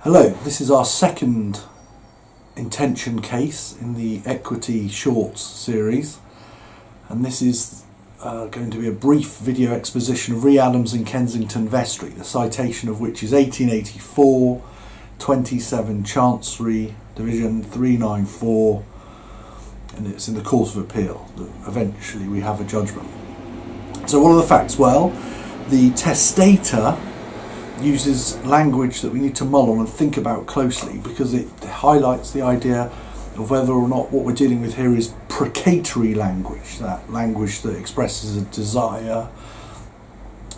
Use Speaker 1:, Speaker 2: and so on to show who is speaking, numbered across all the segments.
Speaker 1: Hello, this is our second intention case in the Equity Shorts series, and this is going to be a brief video exposition of Rhea Adams and Kensington Vestry, the citation of which is 1884, 27 Chancery Division 394, and it's in the Court of Appeal that eventually we have a judgment. So what are the facts? Well, the testator uses language that we need to mull on and think about closely, because it highlights the idea of whether or not what we're dealing with here is precatory language, that language that expresses a desire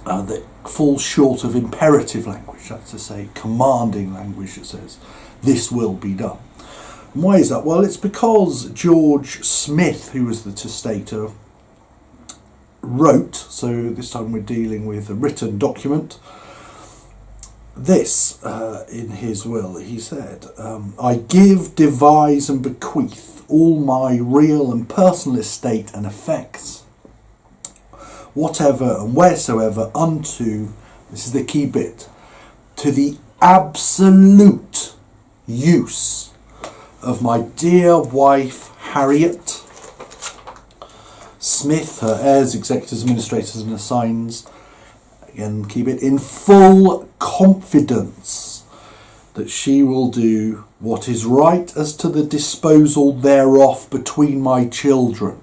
Speaker 1: that falls short of imperative language, that's to say commanding language that says this will be done. And why is that? Well, it's because George Smith, who was the testator, wrote, so this time we're dealing with a written document, this in his will. He said, I give, devise and bequeath all my real and personal estate and effects, whatever and wheresoever, unto, this is the key bit, to the absolute use of my dear wife Harriet Smith, her heirs, executors, administrators and assigns, again keep it, in full confidence that she will do what is right as to the disposal thereof between my children,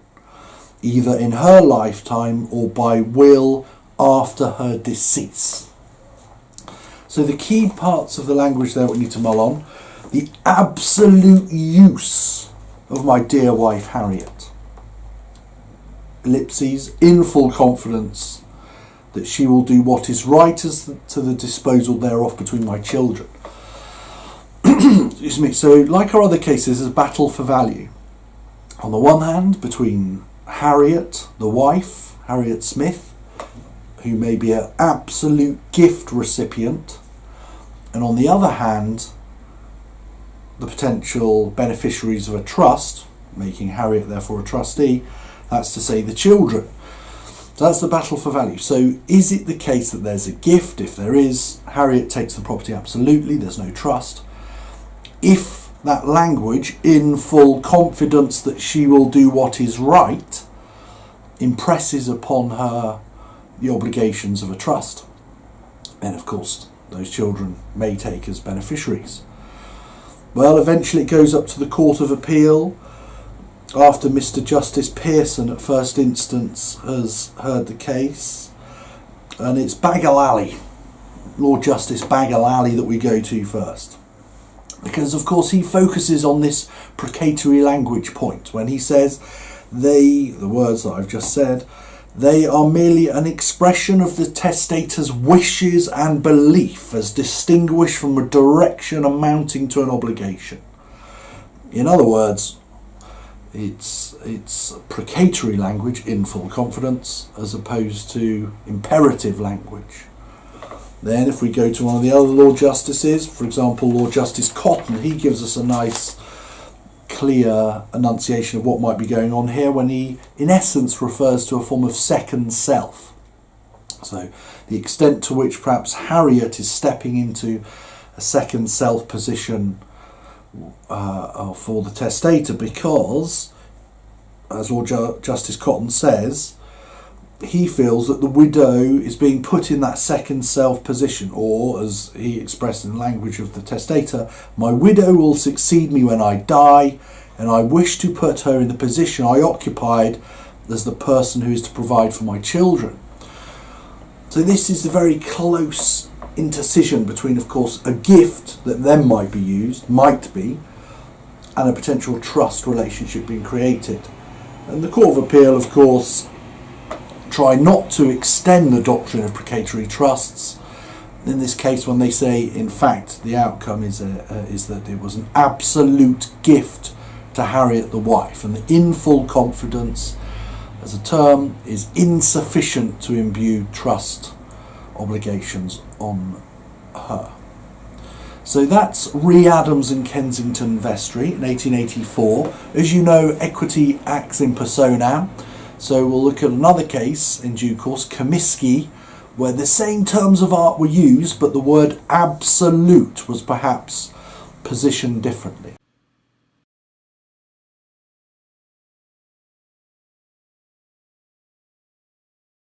Speaker 1: either in her lifetime or by will after her decease. So the key parts of the language there we need to mull on: the absolute use of my dear wife Harriet, ellipses, in full confidence that she will do what is right as to the disposal thereof between my children. Excuse me. So, like our other cases, there's a battle for value. On the one hand, between Harriet, the wife, Harriet Smith, who may be an absolute gift recipient, and on the other hand, the potential beneficiaries of a trust, making Harriet therefore a trustee, that's to say the children. So that's the battle for value. So is it the case that there's a gift? If there is, Harriet takes the property absolutely, there's no trust. If that language, in full confidence that she will do what is right, impresses upon her the obligations of a trust, then of course those children may take as beneficiaries. Well, eventually it goes up to the Court of Appeal, after Mr. Justice Pearson at first instance has heard the case, and it's Bagalali, Lord Justice Bagalali, that we go to first, because of course he focuses on this precatory language point when he says the words that I've just said, they are merely an expression of the testator's wishes and belief as distinguished from a direction amounting to an obligation. In other words, it's precatory language, in full confidence, as opposed to imperative language. Then if we go to one of the other Lord Justices, for example Lord Justice Cotton, he gives us a nice clear enunciation of what might be going on here when he in essence refers to a form of second self. So the extent to which perhaps Harriet is stepping into a second self position for the testator, because, as Lord Justice Cotton says, he feels that the widow is being put in that second self position, or as he expressed in the language of the testator, my widow will succeed me when I die, and I wish to put her in the position I occupied as the person who is to provide for my children. So this is a very close intercision between, of course, a gift that then might be, and a potential trust relationship being created. And the Court of Appeal, of course, try not to extend the doctrine of precatory trusts. In this case, when they say, in fact, the outcome is that it was an absolute gift to Harriet the wife, and the in full confidence as a term is insufficient to imbue trust obligations on her. So that's Rhea Adams and Kensington Vestry in 1884. As you know, equity acts in personam, so we'll look at another case in due course, Comiskey where the same terms of art were used, but the word absolute was perhaps positioned differently.